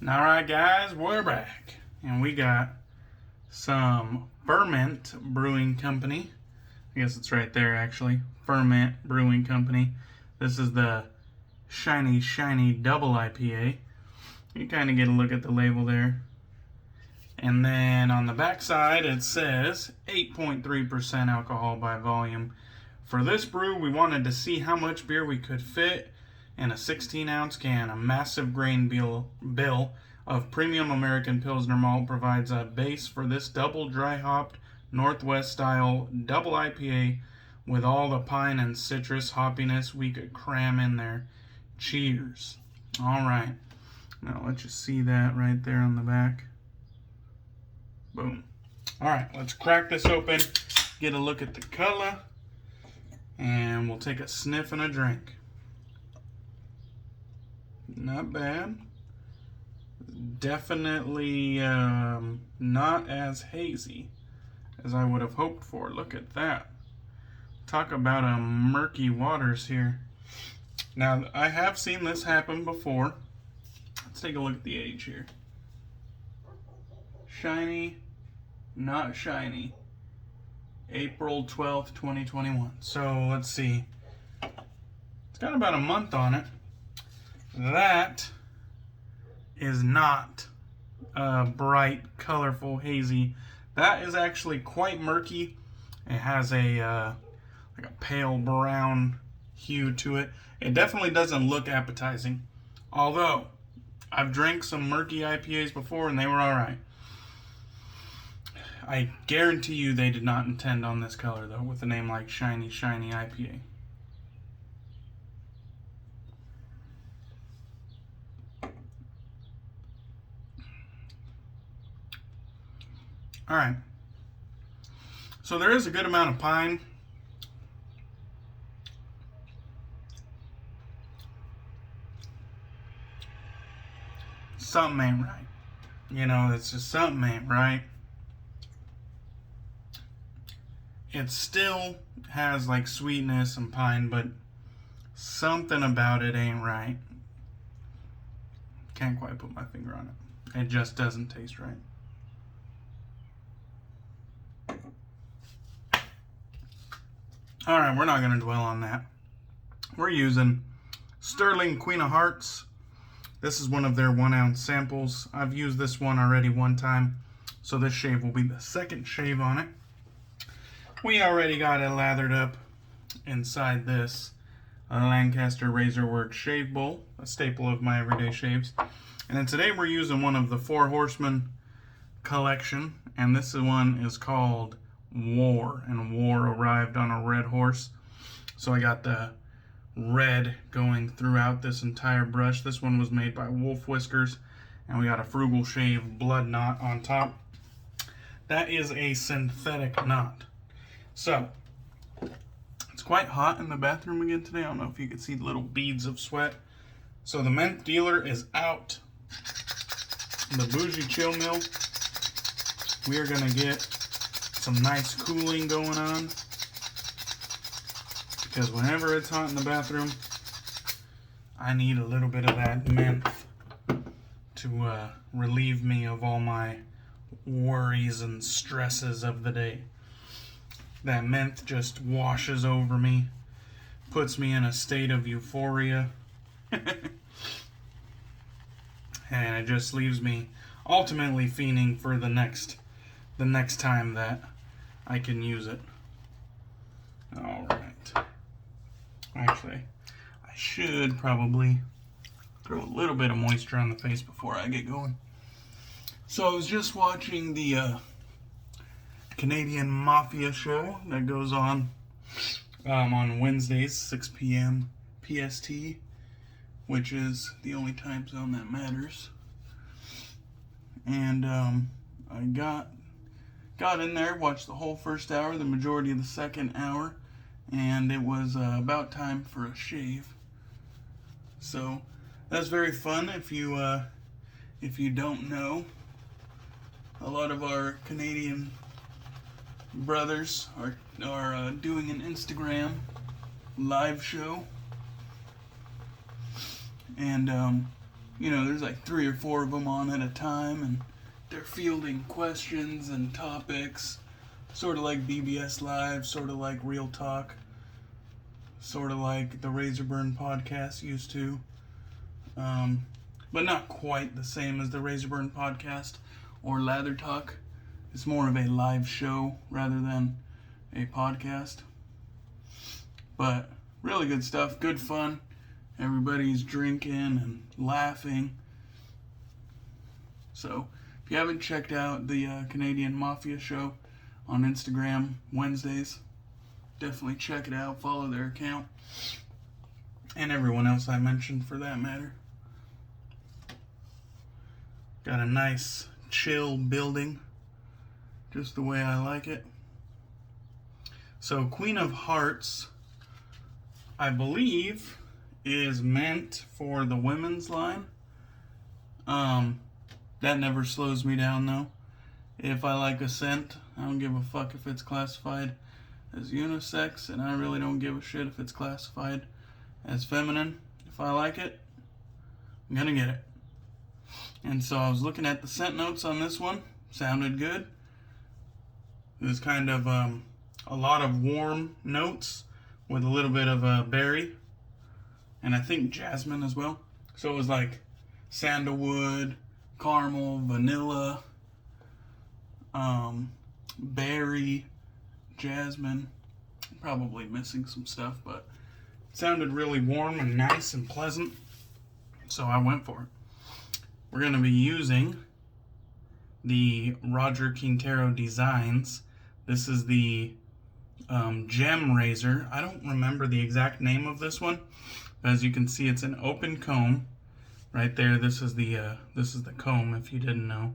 Alright guys, we're back. And we got some Ferment Brewing Company. I guess it's right there actually. Ferment Brewing Company. This is the Shiny Double IPA. You kind of get a look at the label there. And then on the back side it says 8.3% alcohol by volume. For this brew we wanted to see how much beer we could fit in a 16-ounce can. A massive grain bill of premium American Pilsner malt provides a base for this double dry hopped Northwest style double IPA with all the pine and citrus hoppiness we could cram in there. Cheers. Alright, now let's just see that right there on the back. Boom. Alright, let's crack this open, get a look at the color, and we'll take a sniff and a drink. Not bad. Definitely not as hazy as I would have hoped for. Look at that. Talk about a murky waters here. Now, I have seen this happen before. Let's take a look at the age here. Shiny, not shiny. April 12th, 2021. So, let's see. It's got about a month on it. That is not bright, colorful, hazy. That is actually quite murky. It has a like a pale brown hue to it. It definitely doesn't look appetizing. Although, I've drank some murky IPAs before and they were alright. I guarantee you they did not intend on this color though, with a name like Shiny IPA. Alright, so there is a good amount of pine. Something ain't right. You know, it's just something ain't right. It still has like sweetness and pine, but something about it ain't right. Can't quite put my finger on it. It just doesn't taste right. Alright, we're not going to dwell on that. We're using Stirling Queen of Hearts. This is one of their 1 ounce samples. I've used this one already one time, so this shave will be the second shave on it. We already got it lathered up inside this Lancaster Razorworks shave bowl, a staple of my everyday shaves. And then today we're using one of the Four Horsemen collection, and this one is called War, and War arrived on a red horse. So I got the red going throughout this entire brush. This one was made by Whiskers, and we got a Frugal shave blood knot on top. That is a synthetic knot. So it's quite hot in the bathroom again today. I don't know if you can see the little beads of sweat. So the Mint Dealer is out. The Bougie Chill Mill, we are gonna get some nice cooling going on, because whenever it's hot in the bathroom, I need a little bit of that mint to relieve me of all my worries and stresses of the day. That mint just washes over me, puts me in a state of euphoria, and it just leaves me ultimately fiending for the next time that I can use it. Alright. Actually, I should probably throw a little bit of moisture on the face before I get going. So I was just watching the Canadian Mafia show that goes on Wednesdays, 6 p.m. PST, which is the only time zone that matters. And I got in there, watched the whole first hour, the majority of the second hour, and it was about time for a shave. So that's very fun. If you don't know, a lot of our Canadian brothers are doing an Instagram live show, and you know, there's like 3 or 4 of them on at a time, and they're fielding questions and topics, sort of like BBS Live, sort of like Real Talk, sort of like the Razorburn podcast used to, but not quite the same as the Razorburn podcast or Lather Talk. It's more of a live show rather than a podcast. But really good stuff, good fun. Everybody's drinking and laughing. So if you haven't checked out the Canadian Mafia show on Instagram Wednesdays, definitely check it out. Follow their account. And everyone else I mentioned for that matter. Got a nice chill building, just the way I like it. So Queen of Hearts, I believe, is meant for the women's line. That never slows me down though. If I like a scent, I don't give a fuck if it's classified as unisex, and I really don't give a shit if it's classified as feminine. If I like it, I'm gonna get it. And so I was looking at the scent notes on this one. Sounded good. It was kind of a lot of warm notes with a little bit of berry, and I think jasmine as well. So it was like sandalwood, caramel, vanilla, berry, jasmine. Probably missing some stuff, but it sounded really warm and nice and pleasant, so I went for it. We're going to be using the Roger Quintero Designs. This is the gem razor. I don't remember the exact name of this one, but as you can see, it's an open comb right there. This is the comb, if you didn't know.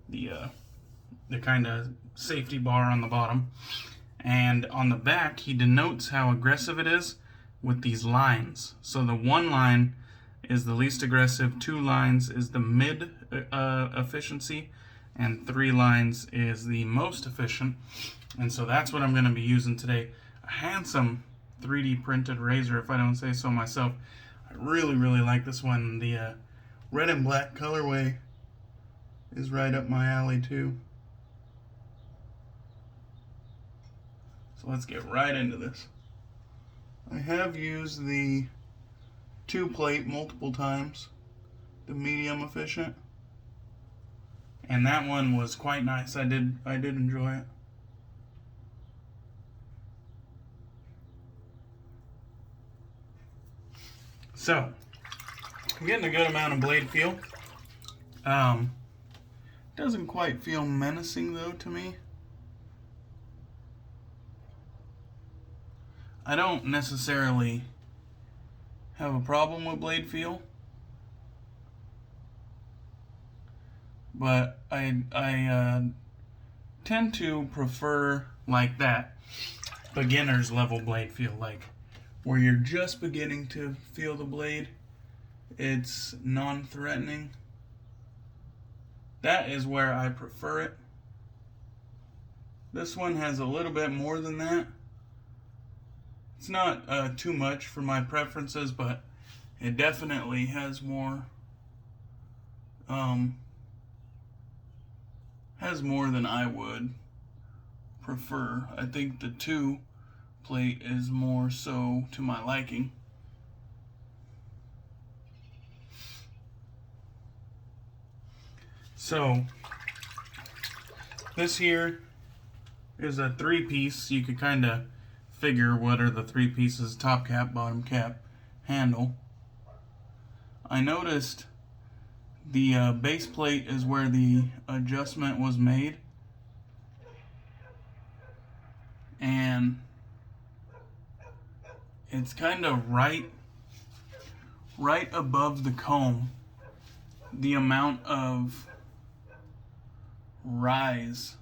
The kind of safety bar on the bottom, and on the back he denotes how aggressive it is with these lines. So the 1 line is the least aggressive, 2 lines is the mid efficiency, and 3 lines is the most efficient. And so that's what I'm going to be using today. A handsome 3D printed razor, if I don't say so myself. I really, really like this one. The red and black colorway is right up my alley too. So let's get right into this. I have used the 2-plate multiple times, the medium efficient, and that one was quite nice. I did enjoy it. So I'm getting a good amount of blade feel. Doesn't quite feel menacing though to me. I don't necessarily have a problem with blade feel, but I tend to prefer like that beginner's level blade feel, like where you're just beginning to feel the blade. It's non-threatening. That is where I prefer it. This one has a little bit more than that. It's not too much for my preferences, but it definitely has more than I would prefer. I think the 2-plate is more so to my liking. So this here is a 3-piece. You could kind of figure what are the 3 pieces: top cap, bottom cap, handle. I noticed the base plate is where the adjustment was made, and it's kind of right above the comb. The amount of rise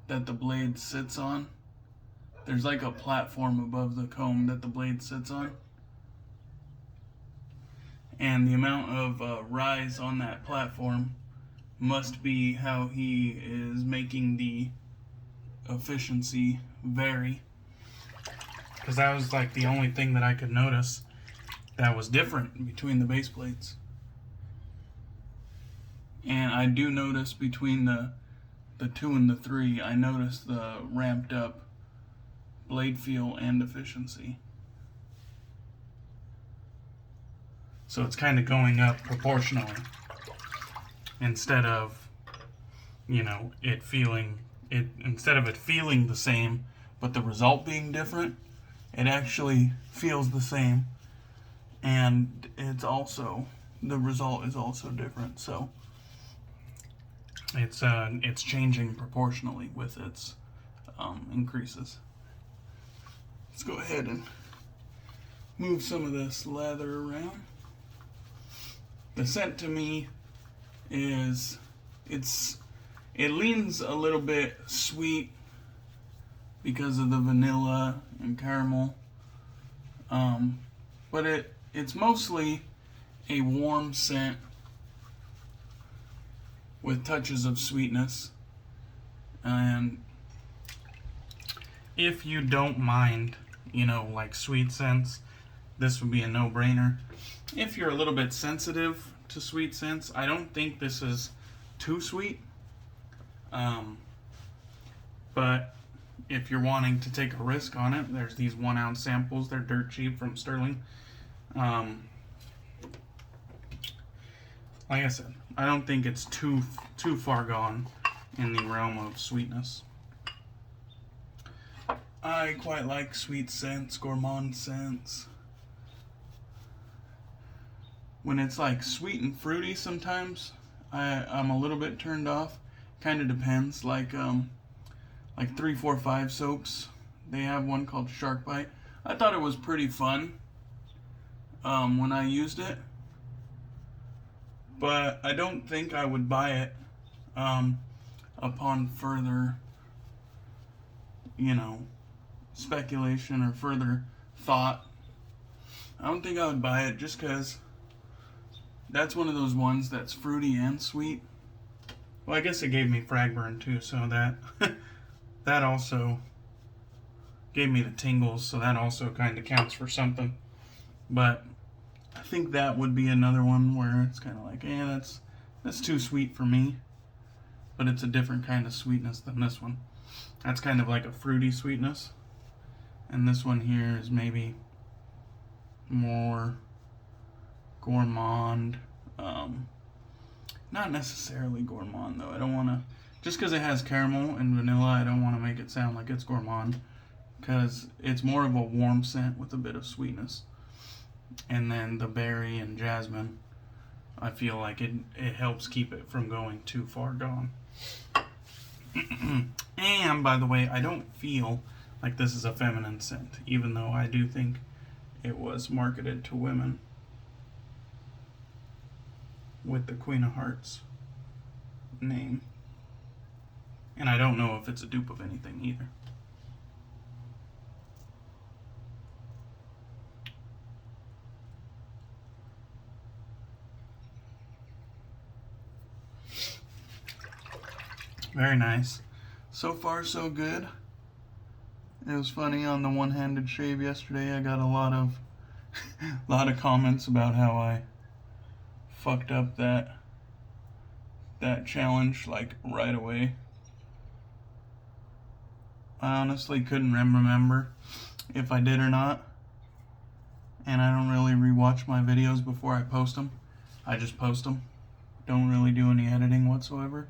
that the blade sits on, there's like a platform above the comb that the blade sits on, and the amount of rise on that platform must be how he is making the efficiency vary, because that was like the only thing that I could notice that was different between the base plates. And I do notice between the 2 and the 3, I notice the ramped up blade feel and efficiency. So it's kind of going up proportionally instead of, you know, instead of it feeling the same, but the result being different, it actually feels the same, and the result is also different. So it's changing proportionally with its increases. Let's go ahead and move some of this leather around. The scent to me is, it leans a little bit sweet because of the vanilla and caramel, but it's mostly a warm scent with touches of sweetness. And if you don't mind, you know, like sweet scents, this would be a no-brainer. If you're a little bit sensitive to sweet scents, I don't think this is too sweet. But if you're wanting to take a risk on it, there's these 1 ounce samples. They're dirt cheap from Stirling. Like I said, I don't think it's too far gone in the realm of sweetness. I quite like sweet scents, gourmand scents. When it's like sweet and fruity, sometimes I'm a little bit turned off. Kind of depends. Like 345 soaps, they have one called Shark Bite. I thought it was pretty fun when I used it, but I don't think I would buy it upon further, you know, speculation or further thought. I don't think I would buy it just because that's one of those ones that's fruity and sweet. Well, I guess it gave me Fragburn too, so that that also gave me the tingles, so that also kind of counts for something. But I think that would be another one where it's kind of like, that's too sweet for me. But it's a different kind of sweetness than this one. That's kind of like a fruity sweetness. And this one here is maybe more gourmand. Not necessarily gourmand though. I don't want to, just because it has caramel and vanilla, I don't want to make it sound like it's gourmand, because it's more of a warm scent with a bit of sweetness. And then the berry and jasmine, I feel like it helps keep it from going too far gone. And by the way, I don't feel like this is a feminine scent, even though I do think it was marketed to women with the Queen of Hearts name. And I don't know if it's a dupe of anything either. Very nice. So far, so good. It was funny, on the one-handed shave yesterday, I got a lot of comments about how I fucked up that challenge like right away. I honestly couldn't remember if I did or not, and I don't really rewatch my videos before I post them. I just post them. Don't really do any editing whatsoever.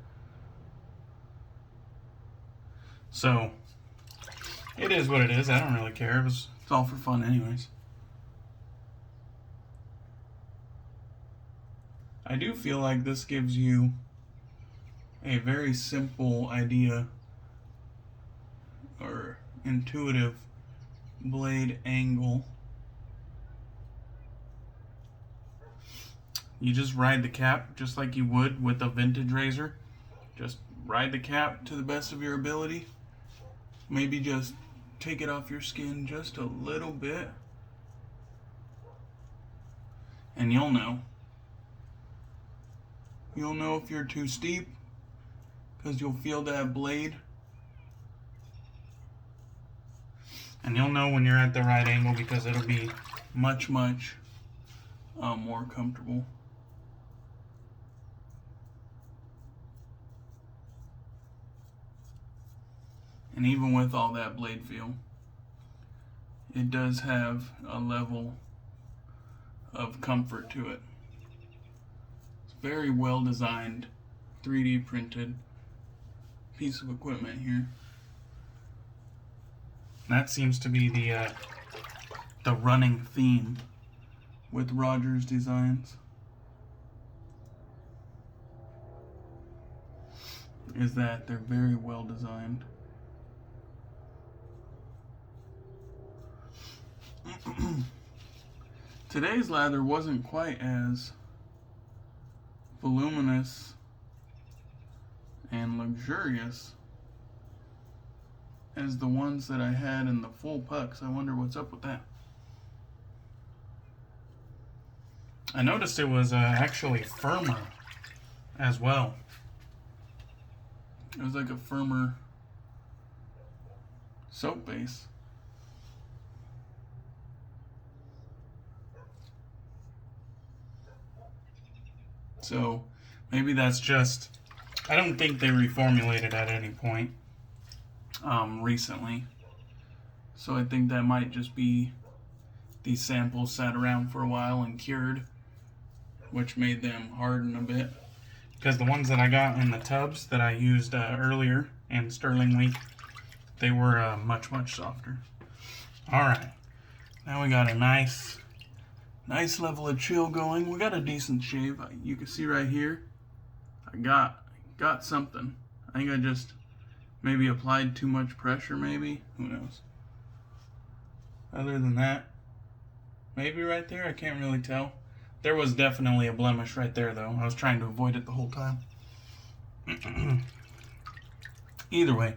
So it is what it is. I don't really care. It's all for fun anyways. I do feel like this gives you a very simple idea or intuitive blade angle. You just ride the cap just like you would with a vintage razor. Just ride the cap to the best of your ability. Maybe just take it off your skin just a little bit, and you'll know. You'll know if you're too steep, because you'll feel that blade. And you'll know when you're at the right angle, because it'll be much, much more comfortable. And even with all that blade feel, it does have a level of comfort to it. It's very well designed, 3D printed piece of equipment here. That seems to be the running theme with Rogers designs, is that they're very well designed. Today's lather wasn't quite as voluminous and luxurious as the ones that I had in the full pucks. I wonder what's up with that. I noticed it was actually firmer as well. It was like a firmer soap base. So maybe that's just, I don't think they reformulated at any point recently. So I think that might just be these samples sat around for a while and cured, which made them harden a bit. Because the ones that I got in the tubs that I used earlier in Stirling week, they were much softer. Alright, now we got a nice level of chill going. We got a decent shave. You can see right here, I got something. I think I just maybe applied too much pressure, maybe. Who knows? Other than that, maybe right there, I can't really tell. There was definitely a blemish right there, though. I was trying to avoid it the whole time. Either way,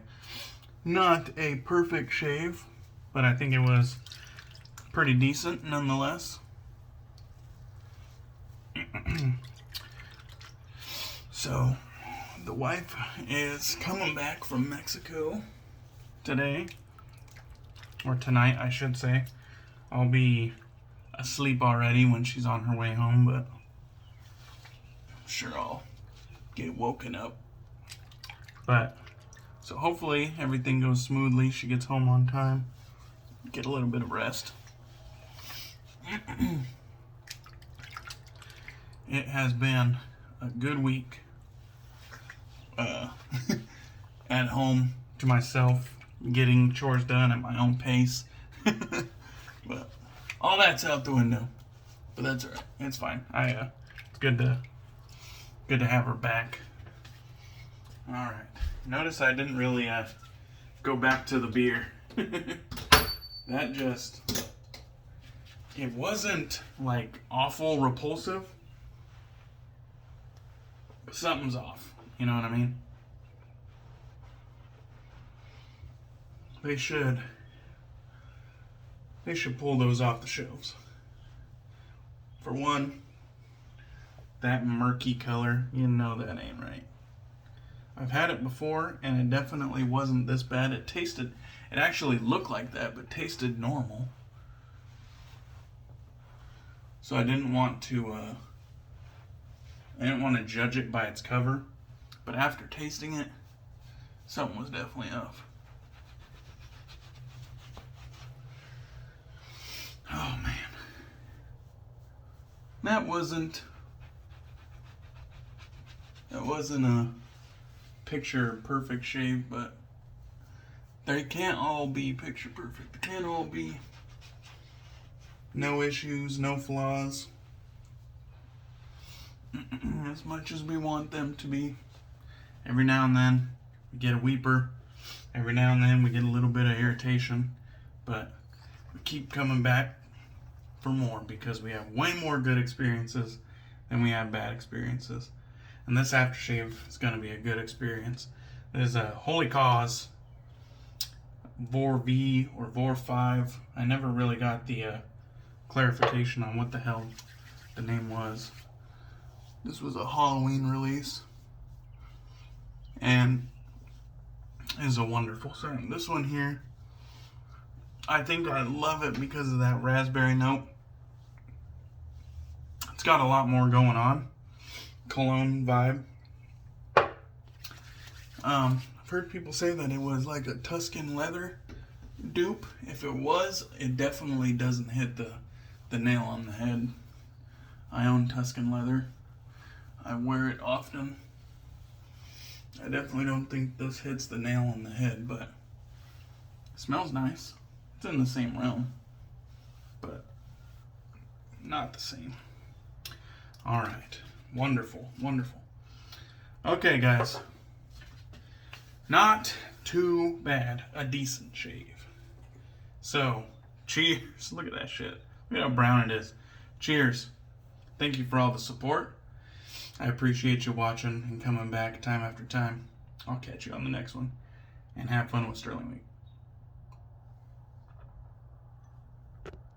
not a perfect shave, but I think it was pretty decent nonetheless. So, the wife is coming back from Mexico today, or tonight, I should say. I'll be asleep already when she's on her way home, but I'm sure I'll get woken up. But, so hopefully everything goes smoothly. She gets home on time, get a little bit of rest. It has been a good week at home to myself, getting chores done at my own pace. But all that's out the window. But that's alright. It's fine. It's good to have her back. Alright. Notice I didn't really go back to the beer. That just, it wasn't like awful repulsive. But something's off. You know what I mean? They should pull those off the shelves. For one, that murky color, you know that ain't right. I've had it before, and it definitely wasn't this bad. It actually looked like that, but tasted normal. So I didn't want to judge it by its cover, but after tasting it, something was definitely off. Oh man, that wasn't a picture perfect shave, but they can't all be picture perfect. They can't all be no issues, no flaws, as much as we want them to be. Every now and then we get a weeper, every now and then we get a little bit of irritation, but we keep coming back for more because we have way more good experiences than we have bad experiences. And this aftershave is going to be a good experience. There's a Holy Cause Vor V or Vor 5. I never really got the clarification on what the hell the name was. This was a Halloween release and is a wonderful scent. This one here, I think I love it because of that raspberry note. It's got a lot more going on. Cologne vibe. I've heard people say that it was like a Tuscan leather dupe. If it was, it definitely doesn't hit the nail on the head. I own Tuscan leather. I wear it often. I definitely don't think this hits the nail on the head, but it smells nice. It's in the same realm, but not the same. All right. Wonderful, wonderful. Okay, guys. Not too bad. A decent shave. So, cheers. Look at that shit. Look at how brown it is. Cheers. Thank you for all the support. I appreciate you watching and coming back time after time. I'll catch you on the next one. And have fun with Stirling Week.